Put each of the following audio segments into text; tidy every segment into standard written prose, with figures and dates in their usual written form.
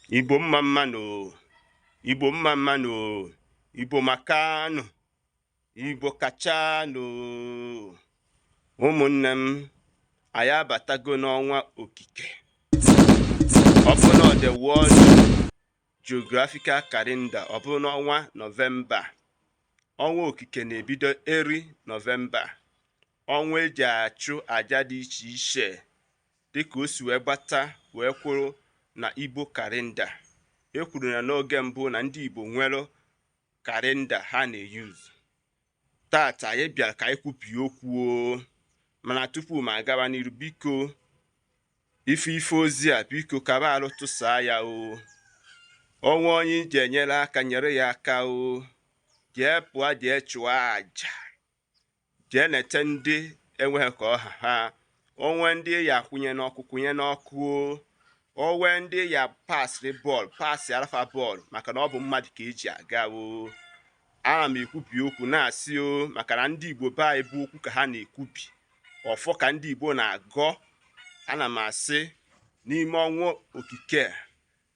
Igbo mma mmanụ, Igbo mma mmanụ, Igbo makanụ, Igbo kachanụ. Ụmụnne m, anyị abatago n'ọnwa okike. Ọ bụ na the World Geographical Calendar, ọ bụ n'ọnwa Nọvemba. Ọnwa okike na-ebido eri Nọvemba. Ọnwa eji achụ aja dị iche iche dịka o si wee gbata wee kwụrụ na Igbo kalenda. E kwuru na n'oge mbụ na ndị Igbo nwere kalenda ha na-eyuzu. Tata anyị bịara ka anyị kwupie okwu o. Mana tupu m agawa n'iru, biko ife ozi a biko kaba arụ tụsaa ya o. Ọnwa onye iji enyere aka, nyere ya aka o. Jee pụọ, jee chụọ aja, jee nete ndị enweghị ka ọha ha. Onwe ndị ya akwụnye n'ọkụ, kwụnye n'ọkụ o. Onwe ndị ya pasịrị bọọlụ, pasị arafa bọọlụ, maka na ọ bụ mmadụ ka eji aga o. Ana m ekwubi okwu na-asị o, maka na ndị Igbo be anyị bụ okwu ka ha na-ekwubi. Ọfọ ka ndị Igbo na-agọ. Ana m asị n'ime ọnwa okike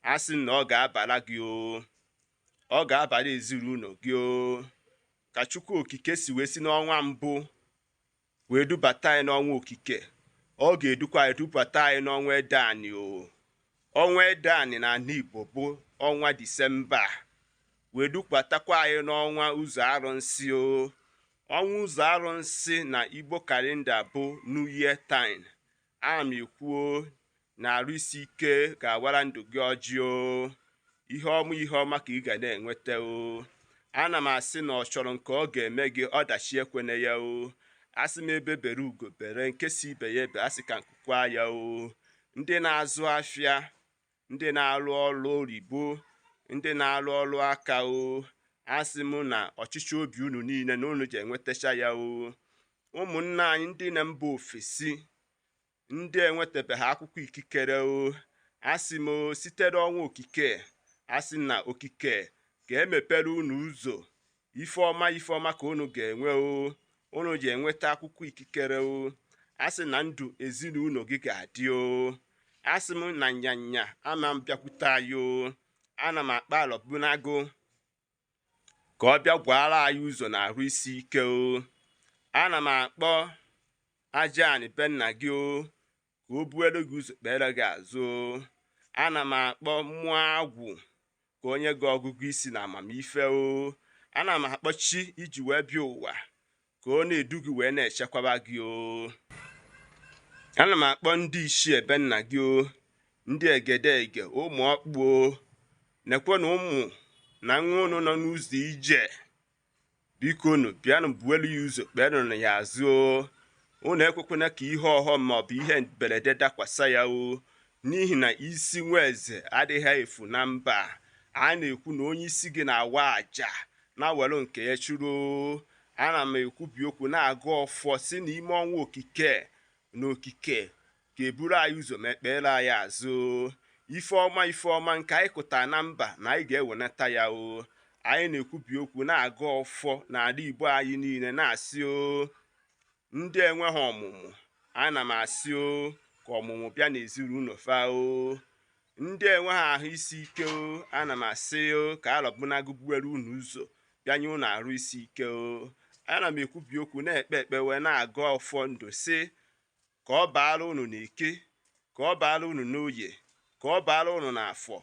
asị na ọ ga-abara gị o. Ọ ga-abara ezinụlọ gị o. Ka Chukwu okike si wee si n'ọnwa mbụ wee dubata anyị n'ọnwa okike, ọ ga-edukwa anyị dubata anyị n'ọnwa Edeani o. Ọnwa Edeani na ala Igbo bụ ọnwa Disemba, wee dubatakwa anyị n'ọnwa ụzọ arụnsị o. Ọnwa ụzọ arụnsị na Igbo kalenda bụ New Year time. Ana m ekwuo na arụ isi ike ga-awara ndụ gị ọjị o. Ihe ọma ka ị ga na-enweta o. Ana m asị na ọ chọrọ nke ọ ga-eme gị, ọdachi ekwene ya o. Asị m ebe bere ugo bere, nke si ibe ya ebe asị ka nkukwa ya o. Ndị na-azụ afịa, ndị na-arụ ọrụ oyibo, ndị na-arụ ọrụ aka o. Asị m na ọchịchị obi unu niile na unu ji enwetacha ya o. Ụmụnne anyị ndị na mba ofesi, ndị enwetabeghị akwụkwọ ikikere o. Asị m o, site n'ọnwa okike, asị na okike ga-emepere unu ụzọ. Ife ọma ka unu ga-enwe o. Unu ji enweta akwụkwọ ikikere o. Asị na ndụ ezinụlọ gị ga-adị o. Asị m na nyanya ama m bịakwute anyị o. Ana m akpa alọbunagụ ka ọ bịa gwara anyị ụzọ na arụ isi ike o. Ana m akpọ ajaani be nna gị o, ka o buere gị ụzọ kpere gị azụ o. Ana m akpọ mmụọ agwụ ka onye gị ọgụgụ isi na amamife o. Ana m akpọ chi iji wee bịa ụwa ka ọ na-edu gị wee na-echekwaba gị o. Ana m akpọ ndị ichie ebe nna gị o, ndị egedege, ụmụ ọkpụ o. Nekwe na ụmụ na nwa unu nọ n'ụzọ ije, biko unu bịanụ buelu ya ụzọ kpeenụ ya azụ o. Unu ekwekwana ka ihe ọghọm maọbụ ihe mberede dakwasa ya o. N'ihi na isi nwa eze adịghị efu na mba. A na-ekwu na onye isi gị na-awa aja na-were nke ya chụrụ o. Ana m ekwubi okwu na-aga ọfọ si n'ime ọnwa okike na okike ga-eburu anyị ụzọ ma ekpere anyị azụ. Ife ọma nke anyị kụtara na mba na anyị ga-ewenata ya o. Anyị na-ekwubi okwu na-aga ọfọ n'ala Igbo anyị niile na-asị o, ndị enweghị ọmụmụ, ana m asị o, ka ọmụmụ bịa n'ezinụlọ fa o. Ndị enweghị ahụ isi ike o, ana m asị o, ka alọbunagụ buere unu ụzọ bịanye unu arụ isi ike o. Ana m ekwubi okwu na-ekpe ekpe wee na-aga ọfọ ndụ si ka ọ baara unu n'Eke, ka ọ baara unu n'Oye, ka ọ baara unu n'Afọ,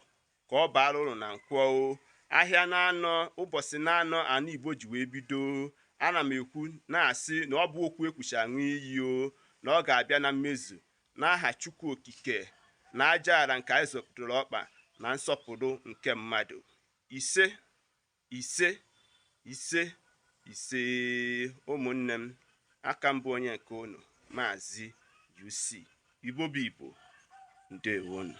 ka ọ baara unu na Nkwọ o. Ahịa na-anọ, ụbọchị na-anọ ana Igbo ji wee bido. Ana m ekwu na-asị na ọ bụ okwu ekwuchi aṅụ iyi o, na ọ ga-abịa na mmezu n'aha Chukwu okike na aja ala nke anyị zọpụtara ọkpa na nsọpụrụ nke mmadụ. Ise ise ise ise. Ụmụnne m, aka mbụ onye nke unu, Maazi-UC. Igbo bụ Igbo, ndewonu.